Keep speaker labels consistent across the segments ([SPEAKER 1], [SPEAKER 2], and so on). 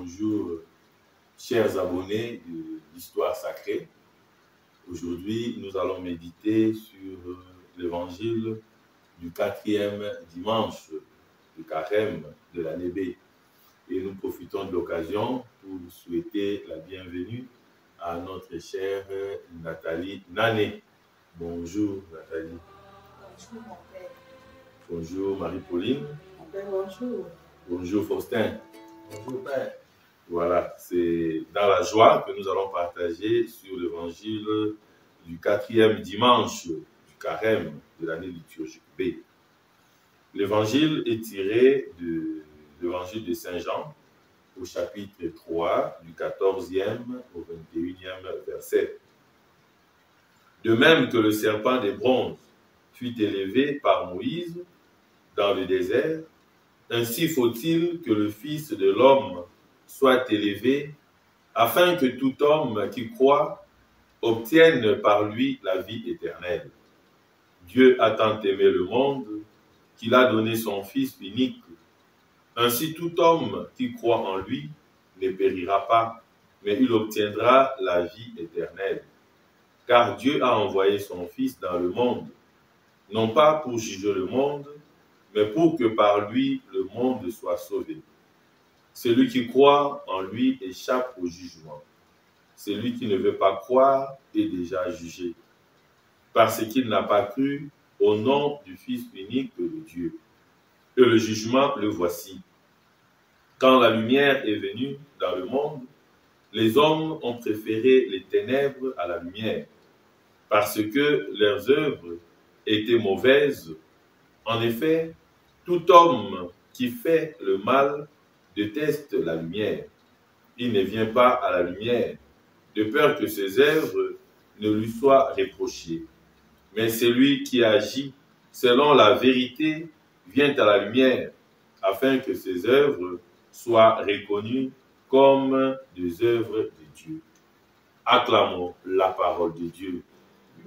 [SPEAKER 1] Bonjour, chers abonnés de l'Histoire sacrée. Aujourd'hui, nous allons méditer sur l'évangile du 4e dimanche du carême de l'année B. Et nous profitons de l'occasion pour souhaiter la bienvenue à notre chère Nathalie Nané. Bonjour Nathalie.
[SPEAKER 2] Bonjour mon père.
[SPEAKER 1] Bonjour Marie-Pauline.
[SPEAKER 2] Mon père, bonjour.
[SPEAKER 1] Bonjour Faustin.
[SPEAKER 3] Bonjour Père.
[SPEAKER 1] Voilà, c'est dans la joie que nous allons partager sur l'évangile du 4e dimanche du carême de l'année liturgique B. L'évangile est tiré de l'évangile de Saint Jean au chapitre 3 du 14e au 21e verset. De même que le serpent des bronzes fut élevé par Moïse dans le désert, ainsi faut-il que le Fils de l'homme soit élevé, afin que tout homme qui croit obtienne par lui la vie éternelle. Dieu a tant aimé le monde qu'il a donné son Fils unique. Ainsi tout homme qui croit en lui ne périra pas, mais il obtiendra la vie éternelle. Car Dieu a envoyé son Fils dans le monde, non pas pour juger le monde, mais pour que par lui le monde soit sauvé. Celui qui croit en lui échappe au jugement. Celui qui ne veut pas croire est déjà jugé, parce qu'il n'a pas cru au nom du Fils unique de Dieu. Et le jugement, le voici. Quand la lumière est venue dans le monde, les hommes ont préféré les ténèbres à la lumière, parce que leurs œuvres étaient mauvaises. En effet, tout homme qui fait le mal déteste la lumière. Il ne vient pas à la lumière, de peur que ses œuvres ne lui soient reprochées. Mais celui qui agit selon la vérité vient à la lumière, afin que ses œuvres soient reconnues comme des œuvres de Dieu. Acclamons la parole de Dieu.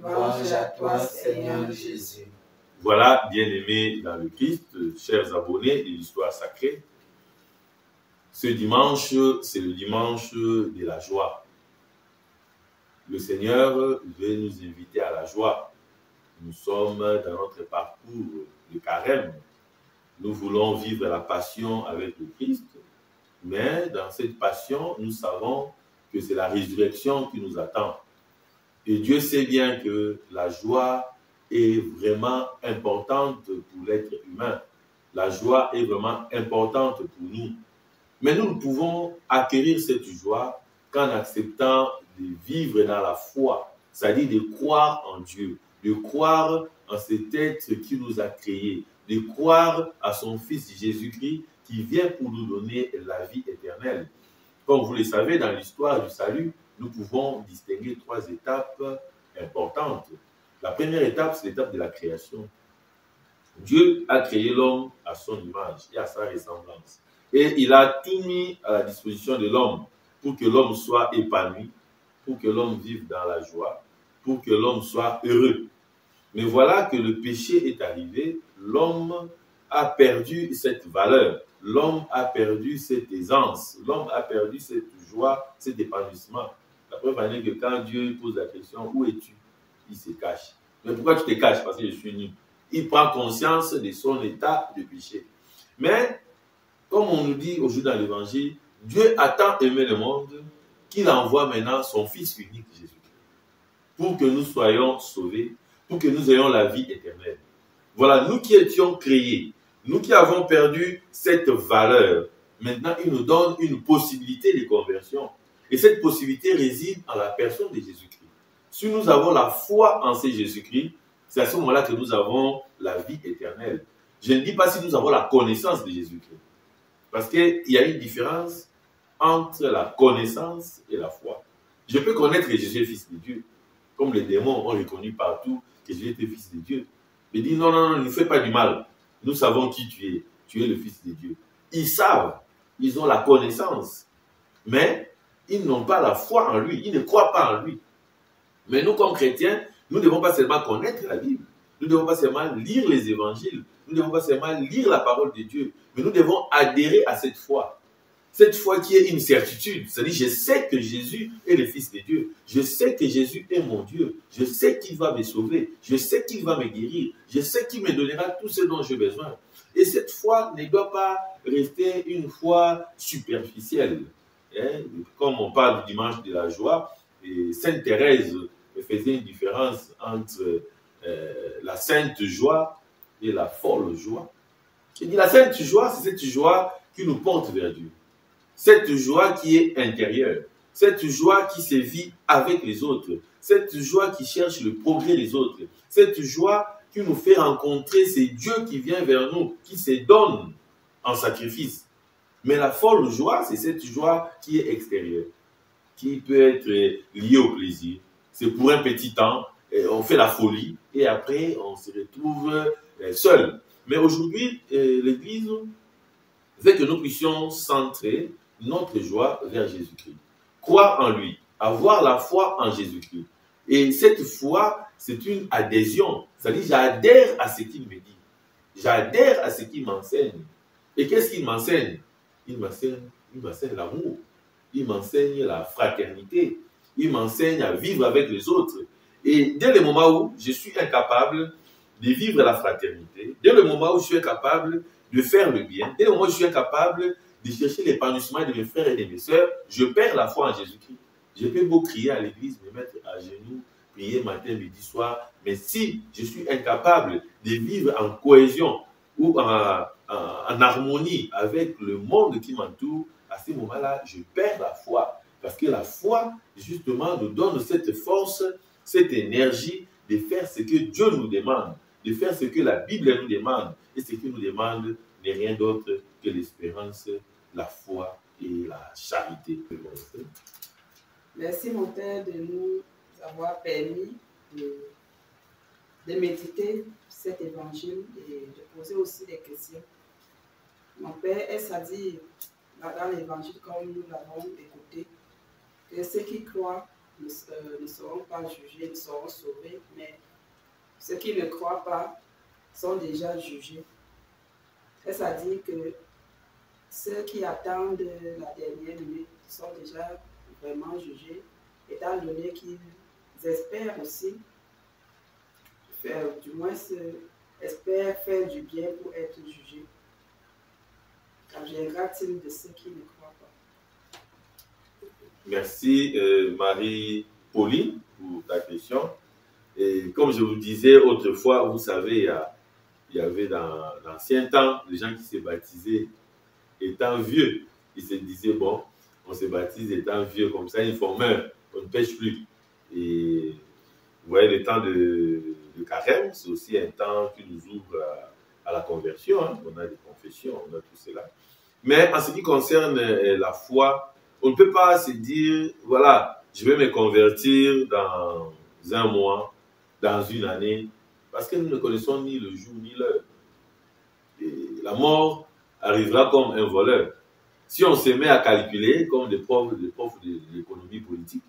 [SPEAKER 3] Louange à toi, Seigneur Jésus.
[SPEAKER 1] Voilà, bien-aimés dans le Christ, chers abonnés de l'Histoire sacrée, ce dimanche, c'est le dimanche de la joie. Le Seigneur veut nous inviter à la joie. Nous sommes dans notre parcours de carême. Nous voulons vivre la passion avec le Christ, mais dans cette passion, nous savons que c'est la résurrection qui nous attend. Et Dieu sait bien que la joie est vraiment importante pour l'être humain. La joie est vraiment importante pour nous. Mais nous pouvons acquérir cette joie qu'en acceptant de vivre dans la foi, c'est-à-dire de croire en Dieu, de croire en cet être qui nous a créés, de croire à son Fils Jésus-Christ qui vient pour nous donner la vie éternelle. Comme vous le savez, dans l'histoire du salut, nous pouvons distinguer 3 étapes importantes. La première étape, c'est l'étape de la création. Dieu a créé l'homme à son image et à sa ressemblance. Et il a tout mis à la disposition de l'homme pour que l'homme soit épanoui, pour que l'homme vive dans la joie, pour que l'homme soit heureux. Mais voilà que le péché est arrivé, l'homme a perdu cette valeur, l'homme a perdu cette aisance, l'homme a perdu cette joie, cet épanouissement. La preuve en est que quand Dieu pose la question, où es-tu? Il se cache. Mais pourquoi tu te caches? Parce que je suis nu. Il prend conscience de son état de péché. Mais, comme on nous dit aujourd'hui dans l'évangile, Dieu a tant aimé le monde qu'il envoie maintenant son Fils unique, Jésus-Christ, pour que nous soyons sauvés, pour que nous ayons la vie éternelle. Voilà, nous qui étions créés, nous qui avons perdu cette valeur, maintenant il nous donne une possibilité de conversion. Et cette possibilité réside en la personne de Jésus-Christ. Si nous avons la foi en ce Jésus-Christ, c'est à ce moment-là que nous avons la vie éternelle. Je ne dis pas si nous avons la connaissance de Jésus-Christ. Parce qu'il y a une différence entre la connaissance et la foi. Je peux connaître que Jésus est fils de Dieu. Comme les démons ont reconnu partout que Jésus était fils de Dieu. Ils disent non, non, non, ne fais pas du mal. Nous savons qui tu es. Tu es le fils de Dieu. Ils savent. Ils ont la connaissance. Mais ils n'ont pas la foi en lui. Ils ne croient pas en lui. Mais nous, comme chrétiens, nous ne devons pas seulement connaître la Bible. Nous ne devons pas seulement lire les évangiles. Nous ne devons pas seulement lire la parole de Dieu. Mais nous devons adhérer à cette foi. Cette foi qui est une certitude. C'est-à-dire, je sais que Jésus est le Fils de Dieu. Je sais que Jésus est mon Dieu. Je sais qu'il va me sauver. Je sais qu'il va me guérir. Je sais qu'il me donnera tout ce dont j'ai besoin. Et cette foi ne doit pas rester une foi superficielle. Hein? Comme on parle du dimanche de la joie, et Sainte Thérèse faisait une différence entre la sainte joie et la folle joie. Je dis la sainte joie, c'est cette joie qui nous porte vers Dieu. Cette joie qui est intérieure. Cette joie qui se vit avec les autres. Cette joie qui cherche le progrès des autres. Cette joie qui nous fait rencontrer ce Dieu qui vient vers nous, qui se donne en sacrifice. Mais la folle joie, c'est cette joie qui est extérieure, qui peut être liée au plaisir. C'est pour un petit temps, on fait la folie et après on se retrouve seul. Mais aujourd'hui, l'Église veut que nous puissions centrer notre joie vers Jésus-Christ. Croire en lui, avoir la foi en Jésus-Christ. Et cette foi, c'est une adhésion. C'est-à-dire, j'adhère à ce qu'il me dit. J'adhère à ce qu'il m'enseigne. Et qu'est-ce qu'il m'enseigne? Il m'enseigne l'amour. Il m'enseigne la fraternité. Il m'enseigne à vivre avec les autres. Et dès le moment où je suis incapable de vivre la fraternité, dès le moment où je suis incapable de faire le bien, dès le moment où je suis incapable de chercher l'épanouissement de mes frères et de mes sœurs, je perds la foi en Jésus-Christ. Je peux beau crier à l'église, me mettre à genoux, prier matin, midi, soir, mais si je suis incapable de vivre en cohésion ou en harmonie avec le monde qui m'entoure, à ce moment-là, je perds la foi. Parce que la foi, justement, nous donne cette force, cette énergie de faire ce que Dieu nous demande, de faire ce que la Bible nous demande. Et ce qu'il nous demande n'est rien d'autre que l'espérance, la foi et la charité.
[SPEAKER 2] Merci, mon Père, de nous avoir permis de méditer cet évangile et de poser aussi des questions. Mon Père, est-ce à dire, dans l'évangile, comme nous l'avons écouté, que ceux qui croient ne seront pas jugés, ne seront sauvés, mais ceux qui ne croient pas sont déjà jugés. Est-ce à dire que ceux qui attendent la dernière minute sont déjà vraiment jugés, étant donné qu'ils espèrent aussi, du moins espèrent faire du bien pour être jugés. Qu'adviendra-t-il de ceux qui ne croient pas?
[SPEAKER 1] Merci Marie-Pauline pour ta question. Et comme je vous disais autrefois, vous savez, il y avait dans l'ancien temps des gens qui se baptisaient étant vieux. Ils se disaient, bon, on se baptise étant vieux, comme ça, il faut meurtre, on ne pêche plus. Et vous voyez, le temps de carême, c'est aussi un temps qui nous ouvre à la conversion. Hein. On a des confessions, on a tout cela. Mais en ce qui concerne la foi, on ne peut pas se dire, voilà, je vais me convertir dans un mois, dans une année, parce que nous ne connaissons ni le jour ni l'heure. Et la mort arrivera comme un voleur. Si on se met à calculer, comme des profs de l'économie politique,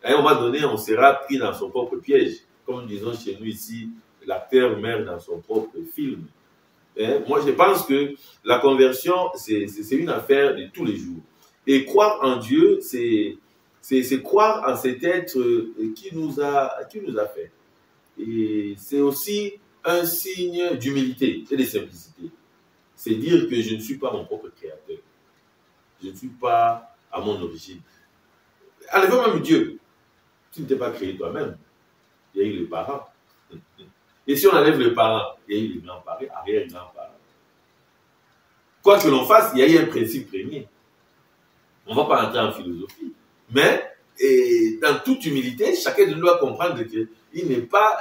[SPEAKER 1] à un moment donné, on sera pris dans son propre piège. Comme nous disons chez nous ici, l'acteur meurt dans son propre film. Moi, je pense que la conversion, c'est une affaire de tous les jours. Et croire en Dieu, c'est croire en cet être qui nous a fait. Et c'est aussi un signe d'humilité et de simplicité. C'est dire que je ne suis pas mon propre créateur. Je ne suis pas à mon origine. Enlevons même Dieu. Tu ne t'es pas créé toi-même. Il y a eu les parents. Et si on enlève les parents, il y a eu les grands-parents, arrière-grands-parents. Quoi que l'on fasse, il y a eu un principe premier. On ne va pas entrer en philosophie. Mais, dans toute humilité, chacun de nous doit comprendre qu'il n'est pas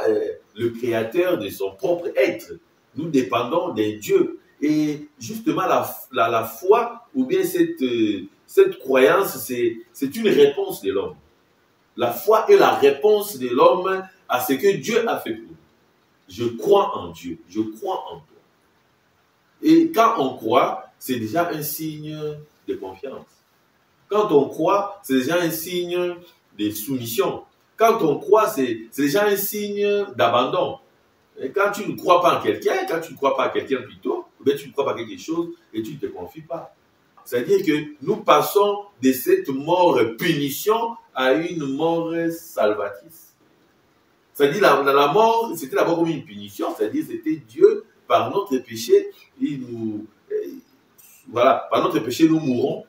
[SPEAKER 1] le créateur de son propre être. Nous dépendons d'un Dieu. Et justement, la foi, ou bien cette croyance, c'est une réponse de l'homme. La foi est la réponse de l'homme à ce que Dieu a fait pour nous. Je crois en Dieu, je crois en toi. Et quand on croit, c'est déjà un signe de confiance. Quand on croit, c'est déjà un signe de soumission. Quand on croit, c'est déjà un signe d'abandon. Et quand tu ne crois pas en quelqu'un, quand tu ne crois pas à quelqu'un plutôt, ben tu ne crois pas à quelque chose et tu ne te confies pas. C'est-à-dire que nous passons de cette mort punition à une mort salvatrice. C'est-à-dire la mort, c'était d'abord comme une punition, c'est-à-dire c'était Dieu, par notre péché, voilà, par notre péché nous mourrons.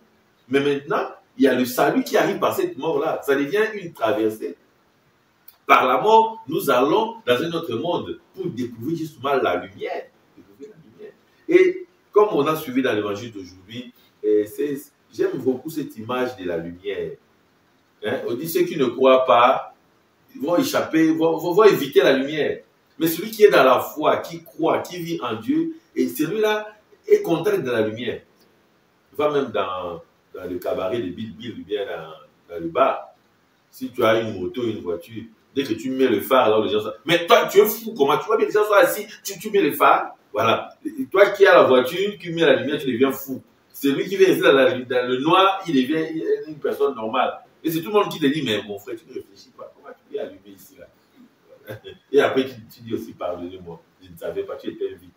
[SPEAKER 1] Mais maintenant, il y a le salut qui arrive par cette mort-là. Ça devient une traversée. Par la mort, nous allons dans un autre monde pour découvrir justement la lumière. Et comme on a suivi dans l'évangile d'aujourd'hui, j'aime beaucoup cette image de la lumière. Hein? On dit ceux qui ne croient pas vont échapper, vont éviter la lumière. Mais celui qui est dans la foi, qui croit, qui vit en Dieu, et celui-là est content de la lumière. Va même dans le cabaret de Bill ou bien dans le bar. Si tu as une moto, une voiture, dès que tu mets le phare, alors les gens sont... Mais toi, tu es fou, comment tu vois bien les gens sont assis, tu mets le phare, voilà. Et toi qui as la voiture, qui mets la lumière, tu deviens fou. Celui qui vient rester dans le noir, il devient une personne normale. Et c'est tout le monde qui te dit, mais mon frère, tu ne réfléchis pas, comment tu peux allumer ici, là? Et après, tu dis aussi, pardonnez-moi, je ne savais pas, tu étais vite.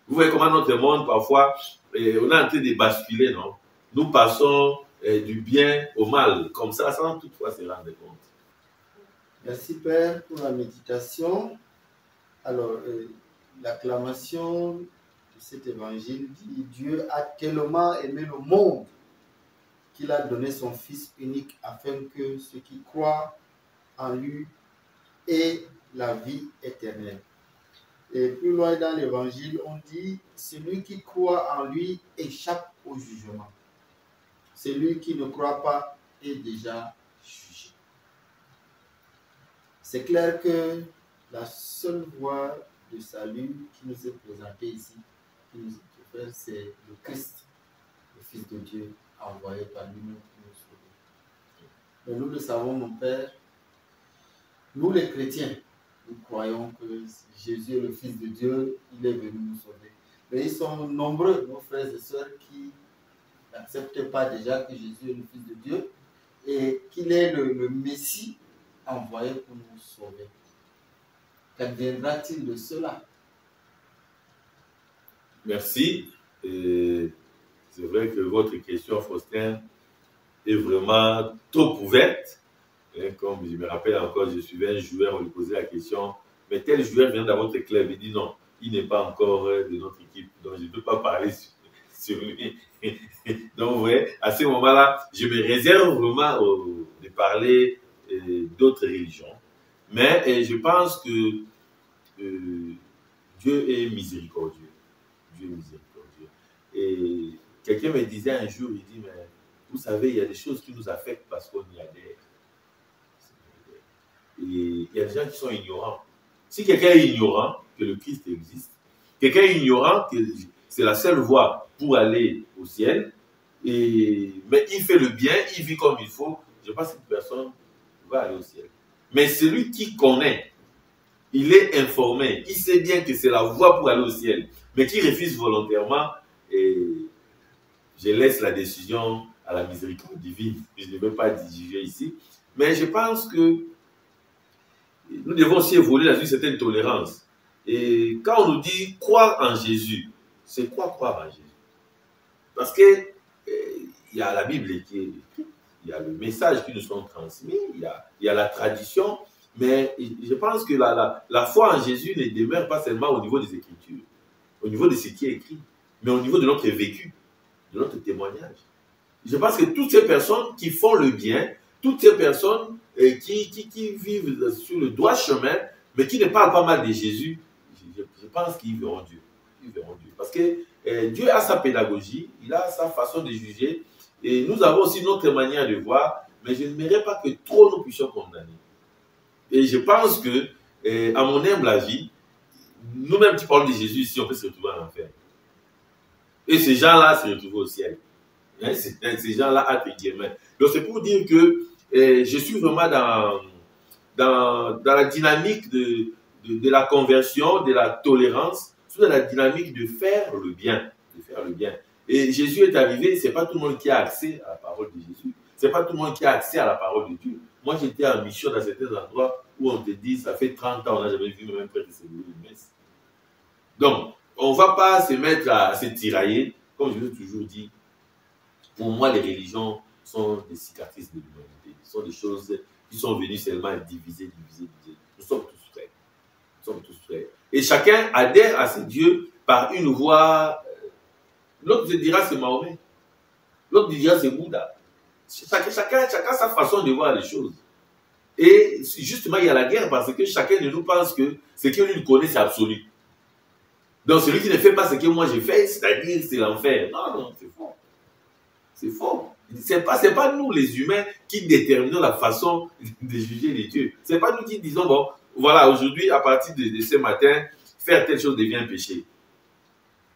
[SPEAKER 1] Vous voyez comment notre monde, parfois, on est en train de basculer, non? Nous passons du bien au mal, comme ça, sans toutefois se rendre compte.
[SPEAKER 3] Merci Père pour la méditation. Alors, l'acclamation de cet évangile dit « Dieu a tellement aimé le monde qu'il a donné son Fils unique afin que ceux qui croient en lui aient la vie éternelle. » Et plus loin dans l'évangile, on dit « Celui qui croit en lui échappe au jugement. Celui qui ne croit pas est déjà jugé. » C'est clair que la seule voie de salut qui nous est présentée ici, qui nous est offerte, c'est le Christ, le Fils de Dieu, envoyé par lui-même pour nous sauver. Mais nous le savons, mon Père, nous les chrétiens, nous croyons que Jésus est le Fils de Dieu, il est venu nous sauver. Mais ils sont nombreux, nos frères et sœurs, qui n'acceptent pas déjà que Jésus est le Fils de Dieu et qu'il est le Messie envoyé pour nous sauver. Qu'adviendra-t-il de cela?
[SPEAKER 1] Merci. C'est vrai que votre question, Faustin, est vraiment trop ouverte. Et comme je me rappelle encore, je suivais un joueur, on lui posait la question, mais tel joueur vient dans votre club. Il dit non, il n'est pas encore de notre équipe, donc je ne peux pas parler sur lui. Donc, vous voyez, à ce moment-là, je me réserve vraiment de parler d'autres religions. Mais je pense que Dieu est miséricordieux. Dieu est miséricordieux. Et quelqu'un me disait un jour, il dit, mais vous savez, il y a des choses qui nous affectent parce qu'on y adhère. Et il y a des gens qui sont ignorants. Si quelqu'un est ignorant que le Christ existe, quelqu'un est ignorant que c'est la seule voie pour aller au ciel, mais il fait le bien, il vit comme il faut, je pense que cette personne va aller au ciel. Mais celui qui connaît, il est informé, il sait bien que c'est la voie pour aller au ciel, mais qui refuse volontairement, et je laisse la décision à la miséricorde divine. Je ne veux pas juger ici, mais je pense que nous devons aussi évoluer dans une certaine tolérance. Et quand on nous dit croire en Jésus, c'est quoi croire en Jésus? Parce que il y a la Bible qui est écrite, il y a le message qui nous sont transmis, il y a la tradition, mais je pense que la foi en Jésus ne demeure pas seulement au niveau des Écritures, au niveau de ce qui est écrit, mais au niveau de notre vécu, de notre témoignage. Je pense que toutes ces personnes qui font le bien, toutes ces personnes qui vivent sur le droit chemin, mais qui ne parlent pas mal de Jésus, je pense qu'ils verront Dieu. Ils verront Dieu. Parce que Dieu a sa pédagogie, il a sa façon de juger, et nous avons aussi notre manière de voir, mais je n'aimerais pas que trop nous puissions condamner. Et je pense que, à mon humble avis, nous-mêmes qui parlons de Jésus ici, on peut se retrouver en enfer. Et ces gens-là se retrouvent au ciel. Hein, ces gens-là, entre guillemets. Donc c'est pour dire que je suis vraiment dans la dynamique de la conversion, de la tolérance, dans la dynamique de faire le bien. De faire le bien. Et Jésus est arrivé, ce n'est pas tout le monde qui a accès à la parole de Jésus. Ce n'est pas tout le monde qui a accès à la parole de Dieu. Moi, j'étais en mission dans certains endroits où on te dit, ça fait 30 ans, on n'a jamais vu même prêtre de célébrer une messe. Donc, on ne va pas se mettre à se tirailler, comme je l'ai toujours dit. Pour moi, les religions sont des cicatrices de l'humanité. Ce sont des choses qui sont venues seulement diviser. Nous sommes tous frères. Nous sommes tous frères. Et chacun adhère à ce Dieu par une voie. L'autre te dira c'est Mahomet. L'autre te dira c'est Bouddha. Chacun sa façon de voir les choses. Et justement, il y a la guerre parce que chacun de nous pense que ce que lui connaît, c'est absolu. Donc celui qui ne fait pas ce que moi j'ai fait, c'est-à-dire c'est l'enfer. Non, c'est faux. C'est faux. C'est pas nous les humains qui déterminons la façon de juger les dieux. C'est pas nous qui disons, bon, voilà, aujourd'hui, à partir de ce matin, faire telle chose devient un péché.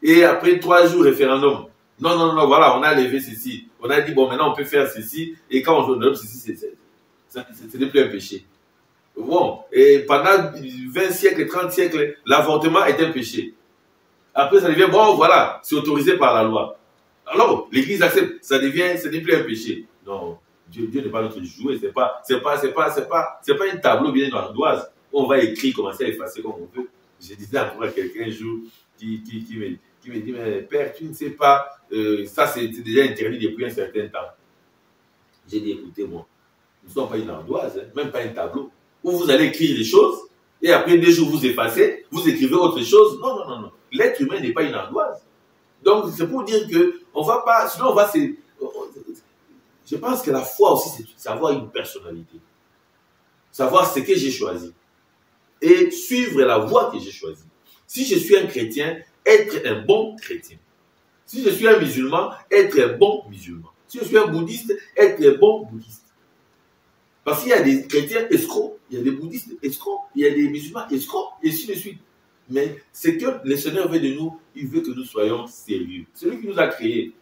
[SPEAKER 1] Et après 3 jours, référendum. Non, voilà, on a levé ceci. On a dit, bon, maintenant on peut faire ceci. Et quand on donne ceci, ce n'est plus un péché. Bon, et pendant 20 siècles, 30 siècles, l'avortement est un péché. Après, ça devient, bon, voilà, c'est autorisé par la loi. Alors, l'Église accepte, ce n'est plus un péché. Non, Dieu n'est pas notre jouet, c'est pas un tableau bien dans l'ardoise. On va écrire, commencer à effacer comme on veut. Je disais encore à quelqu'un un jour qui me dit, mais père, tu ne sais pas, ça c'est déjà interdit depuis un certain temps. J'ai dit, écoutez-moi, nous ne sommes pas une ardoise, hein, même pas un tableau, où vous allez écrire des choses, et après 2 jours vous effacez, vous écrivez autre chose. Non. L'être humain n'est pas une ardoise. Donc, c'est pour dire que on va pas, sinon on va se... Je pense que la foi aussi, c'est savoir une personnalité. Savoir ce que j'ai choisi. Et suivre la voie que j'ai choisie. Si je suis un chrétien, être un bon chrétien. Si je suis un musulman, être un bon musulman. Si je suis un bouddhiste, être un bon bouddhiste. Parce qu'il y a des chrétiens escrocs, il y a des bouddhistes escrocs, il y a des musulmans escrocs, et ainsi de suite. Mais ce que le Seigneur veut de nous, il veut que nous soyons sérieux. C'est lui qui nous a créés.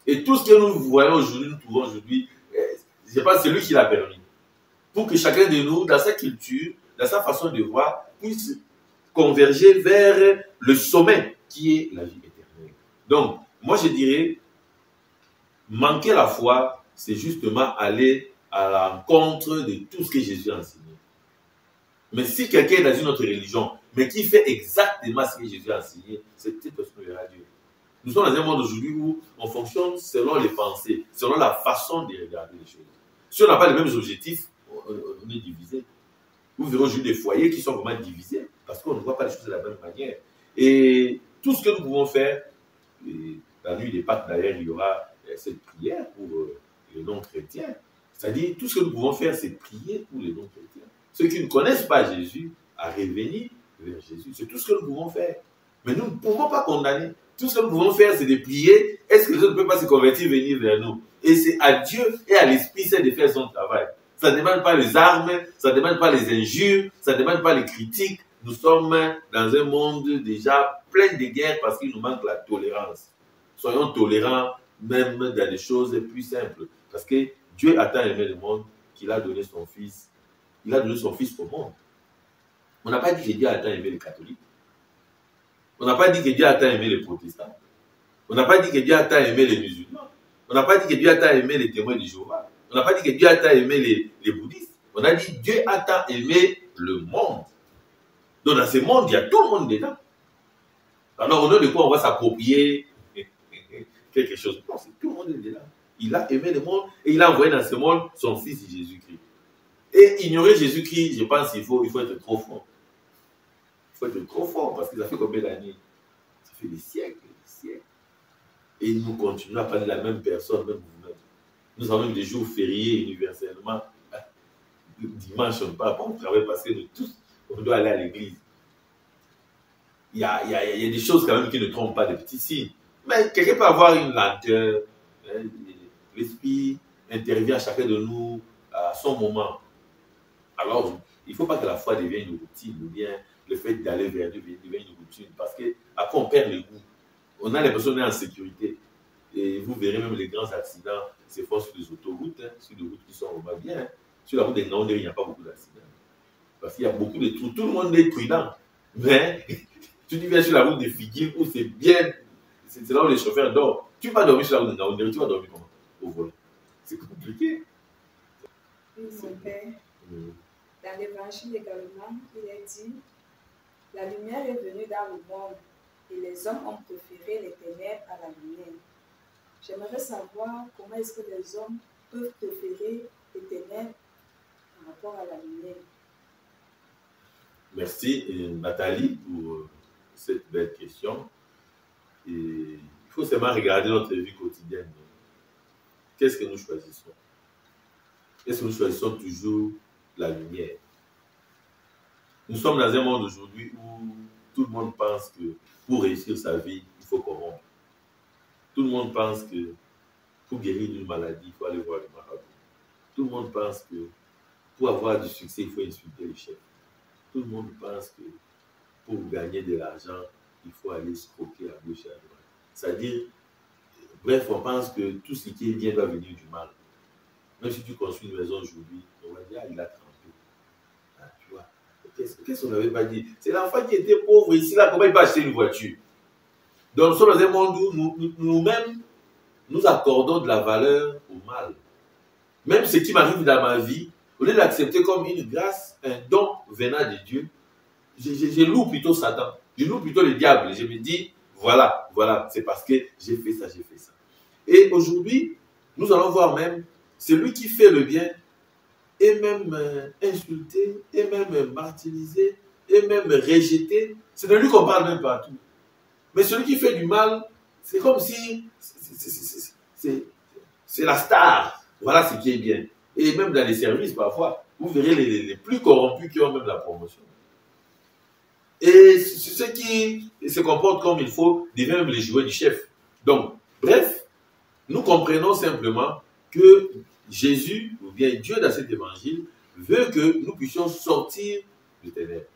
[SPEAKER 1] Et tout ce que nous voyons aujourd'hui, nous trouvons aujourd'hui, je pense que c'est lui qui l'a permis. Pour que chacun de nous, dans sa culture, dans sa façon de voir, puisse converger vers le sommet qui est la vie éternelle. Donc, moi je dirais, manquer la foi, c'est justement aller à l'encontre de tout ce que Jésus a enseigné. Mais si quelqu'un est dans une autre religion, mais qui fait exactement ce que Jésus a enseigné, cette personne verra Dieu. Nous sommes dans un monde aujourd'hui où on fonctionne selon les pensées, selon la façon de regarder les choses. Si on n'a pas les mêmes objectifs, on est divisé. Vous verrez aujourd'hui des foyers qui sont vraiment divisés parce qu'on ne voit pas les choses de la même manière. Et tout ce que nous pouvons faire, la nuit des Pâques d'ailleurs, il y aura cette prière pour les non-chrétiens. C'est-à-dire, tout ce que nous pouvons faire, c'est prier pour les non-chrétiens. Ceux qui ne connaissent pas Jésus, à revenir vers Jésus. C'est tout ce que nous pouvons faire. Mais nous ne pouvons pas condamner. Tout ce que nous pouvons faire, c'est de prier. Est-ce que les autres ne peuvent pas se convertir, venir vers nous? Et c'est à Dieu et à l'Esprit Saint de faire son travail. Ça ne demande pas les armes, ça ne demande pas les injures, ça ne demande pas les critiques. Nous sommes dans un monde déjà plein de guerres parce qu'il nous manque la tolérance. Soyons tolérants même dans des choses plus simples. Parce que Dieu a tant aimé le monde qu'il a donné son Fils. Il a donné son Fils au monde. On n'a pas dit que Dieu a tant aimé les catholiques. On n'a pas dit que Dieu a tant aimé les protestants. On n'a pas dit que Dieu a tant aimé les musulmans. On n'a pas dit que Dieu a tant aimé les témoins de Jéhovah. On n'a pas dit que Dieu a tant aimé les bouddhistes. On a dit que Dieu a tant aimé le monde. Donc dans ce monde, il y a tout le monde dedans. Alors au nom de quoi on va s'approprier quelque chose? Non, c'est tout le monde est dedans. Il a aimé le monde et il a envoyé dans ce monde son Fils Jésus-Christ. Et ignorer Jésus-Christ, je pense qu'il faut être trop fort. Il faut être trop fort parce que ça fait combien d'années? Ça fait des siècles. Et nous continuons à parler de la même personne, même vous-même. Nous avons même des jours fériés universellement. Le dimanche, on ne part pas au travail parce que nous tous, on doit aller à l'église. Il y a des choses quand même qui ne trompent pas, des petits signes. Mais quelqu'un peut avoir une lenteur. Hein, l'esprit intervient à chacun de nous à son moment. Alors, il ne faut pas que la foi devienne une routine ou bien le fait d'aller vers Dieu devienne une routine parce qu'après on perd le goût. On a l'impression d'être en sécurité. Et vous verrez même les grands accidents se font sur les autoroutes, hein, sur les routes qui sont vraiment bien. Hein. Sur la route des Naoundé, il n'y a pas beaucoup d'accidents. Parce qu'il y a beaucoup de trous. Tout le monde est prudent. Mais tu viens sur la route des Figuines où c'est bien, c'est là où les chauffeurs dorment. Tu vas dormir sur la route des Naoundé, tu vas dormir comment? Au volant. C'est compliqué.
[SPEAKER 2] Oui, mon père. Dans l'évangile également, il est dit: la lumière est venue dans le monde et les hommes ont préféré les ténèbres à la lumière
[SPEAKER 4] J'aimerais savoir comment est-ce que les hommes peuvent préférer les ténèbres par rapport à la lumière.
[SPEAKER 1] Merci Nathalie pour cette belle question. Et il faut seulement regarder notre vie quotidienne. Qu'est-ce que nous choisissons? Est-ce que nous choisissons toujours la lumière? Nous sommes dans un monde aujourd'hui où tout le monde pense que pour réussir sa vie, il faut corrompre. Tout le monde pense que pour guérir d'une maladie, il faut aller voir le marabout. Tout le monde pense que pour avoir du succès, il faut insulter les chefs. Tout le monde pense que pour gagner de l'argent, il faut aller escroquer à gauche et à droite. C'est-à-dire, bref, on pense que tout ce qui est bien doit venir du mal. Même si tu construis une maison aujourd'hui, on va dire, ah, il a trempé. Ah, tu vois, qu'est-ce qu'on n'avait pas dit? C'est l'enfant qui était pauvre ici, là, comment il va acheter une voiture? Donc, nous sommes dans un monde où nous-mêmes, nous accordons de la valeur au mal. Même ce qui m'arrive dans ma vie, au lieu de l'accepter comme une grâce, un don venant de Dieu, je loue plutôt Satan. Je loue plutôt le diable. Je me dis, voilà, c'est parce que j'ai fait ça. Et aujourd'hui, nous allons voir même celui qui fait le bien est même insulté, est même martyrisé, est même rejeté. C'est de lui qu'on parle même partout. Mais celui qui fait du mal, c'est comme si c'est la star. Voilà ce qui est bien. Et même dans les services, parfois, vous verrez les plus corrompus qui ont même la promotion. Et ceux qui se comportent comme il faut deviennent même les jouets du chef. Donc, bref, nous comprenons simplement que Jésus, ou bien Dieu dans cet évangile, veut que nous puissions sortir du ténèbre.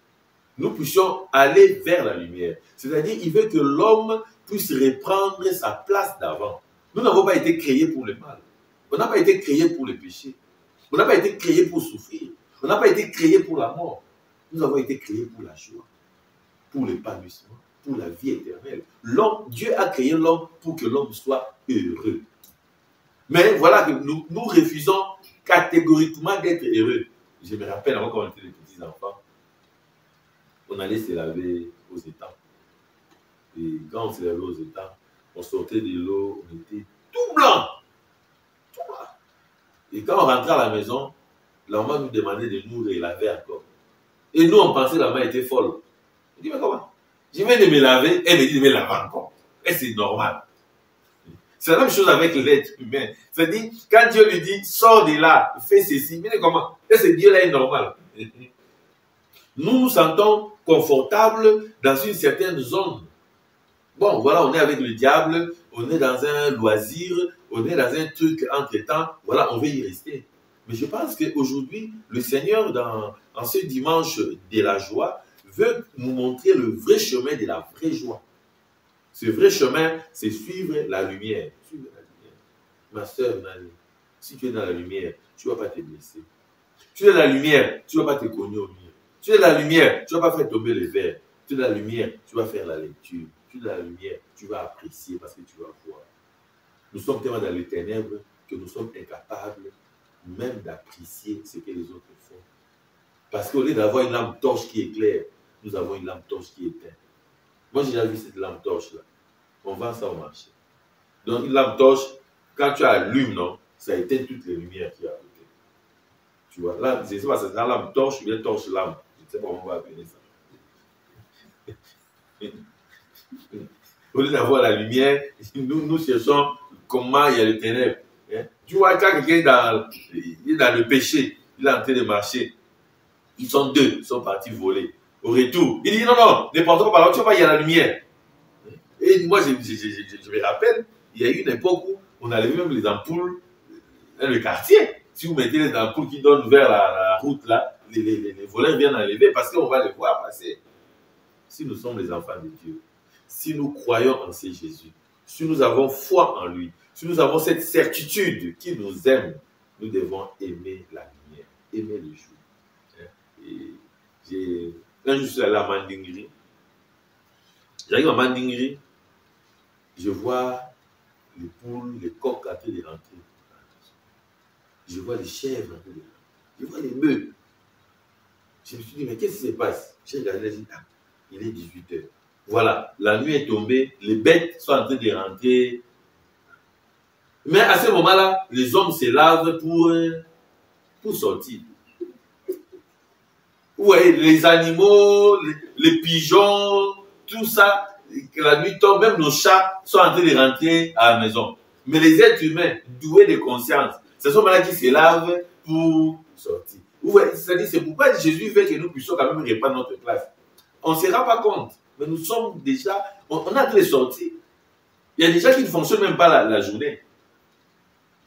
[SPEAKER 1] Nous puissions aller vers la lumière. C'est-à-dire, il veut que l'homme puisse reprendre sa place d'avant. Nous n'avons pas été créés pour le mal. On n'a pas été créés pour le péché. On n'a pas été créés pour souffrir. On n'a pas été créés pour la mort. Nous avons été créés pour la joie, pour l'épanouissement, pour la vie éternelle. Dieu a créé l'homme pour que l'homme soit heureux. Mais voilà que nous refusons catégoriquement d'être heureux. Je me rappelle avant quand on était des petits enfants, on allait se laver aux étangs. Et quand on se lavait aux étangs, on sortait de l'eau, on était tout blanc. Tout blanc. Et quand on rentrait à la maison, la maman nous demandait de nous relaver encore. Et nous, on pensait que la maman était folle. On dit, mais comment? Je viens de me laver, elle me dit de me laver encore. Et c'est normal. C'est la même chose avec l'être humain. C'est-à-dire, quand Dieu lui dit, sors de là, fais ceci, mais comment? Et ce Dieu-là est normal. Nous nous sentons confortables dans une certaine zone. Bon, voilà, on est avec le diable, on est dans un loisir, on est dans un truc entre-temps, voilà, on veut y rester. Mais je pense qu'aujourd'hui, le Seigneur, en ce dimanche de la joie, veut nous montrer le vrai chemin de la vraie joie. Ce vrai chemin, c'est suivre la lumière. Suivre la lumière. Ma soeur, Nani, si tu es dans la lumière, tu ne vas pas te blesser. Tu es dans la lumière, tu ne vas pas te cogner au mur. Tu es dans la lumière, tu ne vas pas faire tomber les verres. Tu es dans la lumière, tu vas faire la lecture. Tu es dans la lumière, tu vas apprécier parce que tu vas voir. Nous sommes tellement dans les ténèbres que nous sommes incapables même d'apprécier ce que les autres font. Parce qu'au lieu d'avoir une lampe torche qui éclaire, nous avons une lampe torche qui éteint. Moi, j'ai déjà vu cette lampe torche-là. On vend ça au marché. Donc, une lampe torche, quand tu allumes, non, ça éteint toutes les lumières qu'il y a à côté. Tu vois, là, je ne sais pas, c'est la lampe torche ou bien torche-lampe. Je ne sais pas comment on va appeler ça. Au lieu d'avoir la lumière, nous cherchons comment il y a le ténèbre. Hein? Tu vois, quand quelqu'un est dans le péché, il est en train de marcher. Ils sont deux, ils sont partis voler. Au retour, il dit non, ne partons pas par là, tu vois, il y a la lumière. Et moi, je me rappelle, il y a eu une époque où on allait même les ampoules dans le quartier. Si vous mettez les ampoules qui donnent vers la route, là, les voleurs viennent enlever parce qu'on va les voir passer. Si nous sommes les enfants de Dieu, si nous croyons en ce Jésus, si nous avons foi en lui, si nous avons cette certitude qu'il nous aime, nous devons aimer la lumière, aimer le jour. Et un jour, je suis allé à Mandingri. J'arrive à Mandingri, je vois les poules, les coqs en train de rentrer. Je vois les chèvres en train de rentrer. Je vois les bœufs. Je me suis dit, mais qu'est-ce qui se passe? J'ai regardé, j'ai dit, ah, il est 18h. Voilà, la nuit est tombée, les bêtes sont en train de rentrer. Mais à ce moment-là, les hommes se lavent pour sortir. Vous voyez, les animaux, les pigeons, tout ça, la nuit tombe, même nos chats sont en train de rentrer à la maison. Mais les êtres humains, doués de conscience, ce sont là qui se lavent pour sortir. Vous voyez, c'est-à-dire, c'est pourquoi Jésus veut que nous puissions quand même répandre notre classe. On ne se rend pas compte, mais nous sommes déjà, on a de les sortir. Il y a des gens qui ne fonctionnent même pas la journée.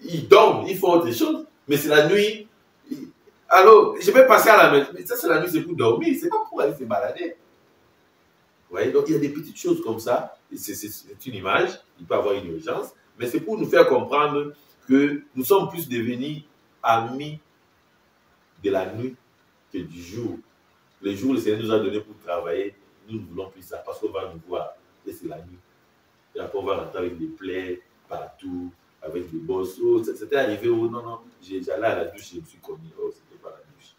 [SPEAKER 1] Ils dorment, ils font autre chose, mais c'est la nuit. Alors, je vais passer à la maison. Mais ça, c'est la nuit, c'est pour dormir, c'est pas pour aller se balader. Vous voyez, donc il y a des petites choses comme ça. C'est une image, il peut y avoir une urgence, mais c'est pour nous faire comprendre que nous sommes plus devenus amis de la nuit que du jour. Le jour, le Seigneur nous a donné pour travailler, nous ne voulons plus ça parce qu'on va nous voir. Et c'est la nuit. Et après, on va rentrer avec des plaies partout, avec des bosses. Oh, c'était arrivé, oh non, non, j'allais à la douche, je me suis commis. Oh, c'était pas la douche.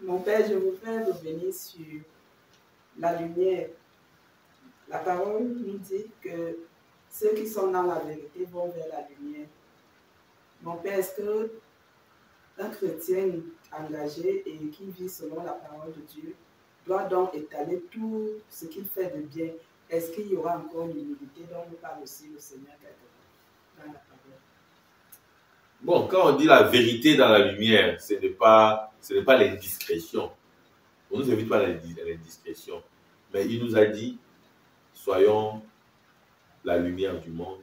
[SPEAKER 2] Mon père, je voudrais revenir sur la lumière. La parole nous dit que ceux qui sont dans la vérité vont vers la lumière. Mon père, est-ce que un chrétien engagé et qui vit selon la parole de Dieu doit donc étaler tout ce qu'il fait de bien? Est-ce qu'il y aura encore une humilité dont nous parle aussi le Seigneur quelque part dans la parole?
[SPEAKER 1] Bon, quand on dit la vérité dans la lumière, ce n'est pas l'indiscrétion. On ne nous invite pas à l'indiscrétion. Mais il nous a dit, soyons la lumière du monde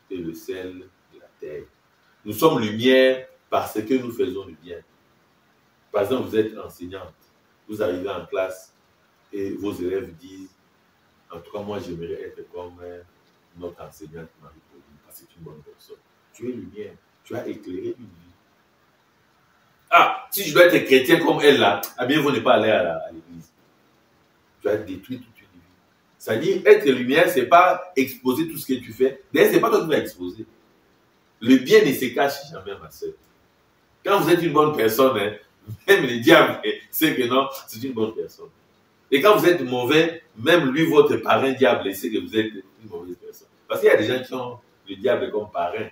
[SPEAKER 1] et le sel de la terre. Nous sommes lumière parce que nous faisons le bien. Par exemple, vous êtes enseignante, vous arrivez en classe et vos élèves disent, en tout cas, moi, j'aimerais être comme notre enseignante Marie-Pauline, parce que c'est une bonne personne. Tu es lumière, tu as éclairé une vie. Ah, si je dois être chrétien comme elle là, ah bien, vous n'êtes pas allé à l'église. Tu as détruit toute une vie. C'est-à-dire, être lumière, ce n'est pas exposer tout ce que tu fais. D'ailleurs, ce n'est pas toi qui vas exposer. Le bien ne se cache jamais, ma soeur. Quand vous êtes une bonne personne, hein, même le diable sait que non, c'est une bonne personne. Et quand vous êtes mauvais, même lui, votre parrain diable, sait que vous êtes une mauvaise personne. Parce qu'il y a des gens qui ont le diable comme parrain.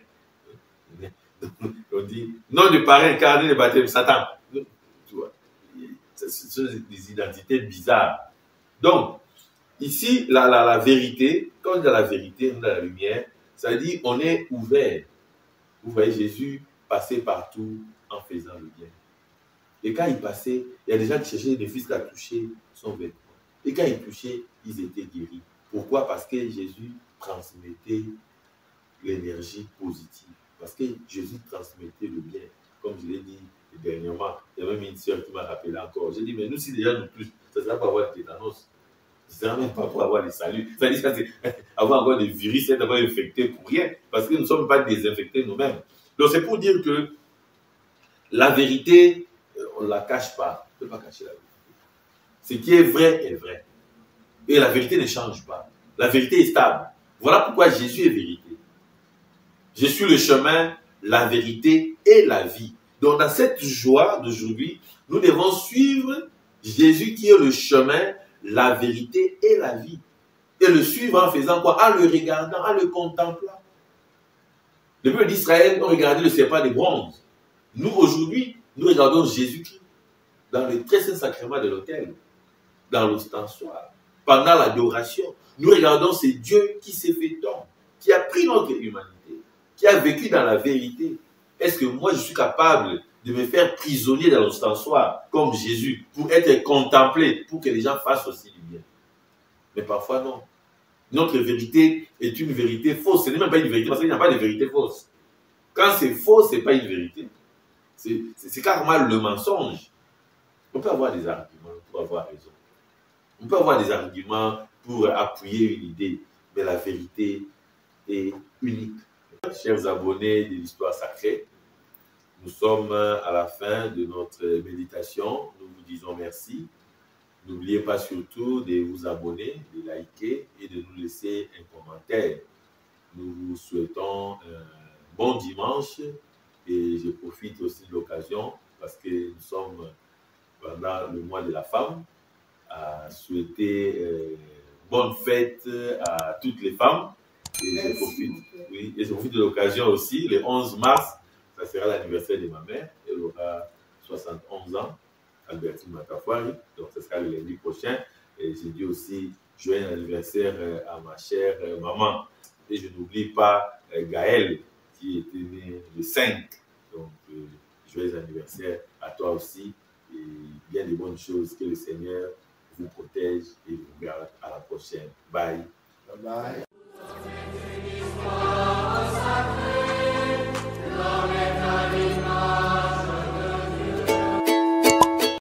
[SPEAKER 1] On dit, nom de parrain, carnet de baptême, Satan. Tu vois, ce sont des identités bizarres. Donc, ici, la vérité, quand on dit la vérité, on a la lumière, ça veut dire on est ouvert. Vous voyez, Jésus passait partout en faisant le bien. Et quand il passait, il y a des gens qui cherchaient des fils à toucher son vêtement. Et quand ils touchaient, ils étaient guéris. Pourquoi? Parce que Jésus transmettait l'énergie positive. Parce que Jésus transmettait le bien. Comme je l'ai dit dernièrement, il y a même une sœur qui m'a rappelé encore. J'ai dit, mais nous, si déjà nous touchons, ça ne sera pas avoir le tétanos. Ce ne sera même pas pour avoir les saluts. C'est-à-dire avoir encore des virus, c'est d'avoir infecté pour rien. Parce que nous ne sommes pas désinfectés nous-mêmes. Donc c'est pour dire que la vérité, on ne la cache pas. On ne peut pas cacher la vérité. Ce qui est vrai est vrai. Et la vérité ne change pas. La vérité est stable. Voilà pourquoi Jésus est vérité. Je suis le chemin, la vérité et la vie. Donc dans cette joie d'aujourd'hui, nous devons suivre Jésus qui est le chemin, la vérité et la vie. Et le suivre en faisant quoi? En le regardant, en le contemplant. Le peuple d'Israël ont regardé le serpent de bronze. Nous, aujourd'hui, nous regardons Jésus-Christ dans le très saint sacrement de l'autel, dans l'ostensoir, pendant l'adoration. Nous regardons ce Dieu qui s'est fait homme, qui a pris notre humanité, qui a vécu dans la vérité. Est-ce que moi, je suis capable de me faire prisonnier dans l'ostensoir, comme Jésus, pour être contemplé, pour que les gens fassent aussi du bien? Mais parfois, non. Notre vérité est une vérité fausse. Ce n'est même pas une vérité, parce qu'il n'y a pas de vérité fausse. Quand c'est faux, ce n'est pas une vérité. C'est carrément le mensonge. On peut avoir des arguments pour avoir raison. On peut avoir des arguments pour appuyer une idée, mais la vérité est unique. Chers abonnés de l'Histoire sacrée, nous sommes à la fin de notre méditation. Nous vous disons merci. N'oubliez pas surtout de vous abonner, de liker et de nous laisser un commentaire. Nous vous souhaitons un bon dimanche et je profite aussi de l'occasion parce que nous sommes pendant le mois de la femme à souhaiter bonne fête à toutes les femmes. Et
[SPEAKER 2] Merci,
[SPEAKER 1] je profite,
[SPEAKER 2] mon père.
[SPEAKER 1] oui, et je profite de l'occasion aussi, le 11 mars, ça sera l'anniversaire de ma mère. Elle aura 71 ans, Albertine Matafouari. Donc, ce sera le lundi prochain. Et je dis aussi joyeux anniversaire à ma chère maman. Et je n'oublie pas Gaël, qui était né le 5. Donc, joyeux anniversaire à toi aussi. Et bien de bonnes choses. Que le Seigneur vous protège et vous garde. À la prochaine. Bye.
[SPEAKER 3] Bye bye.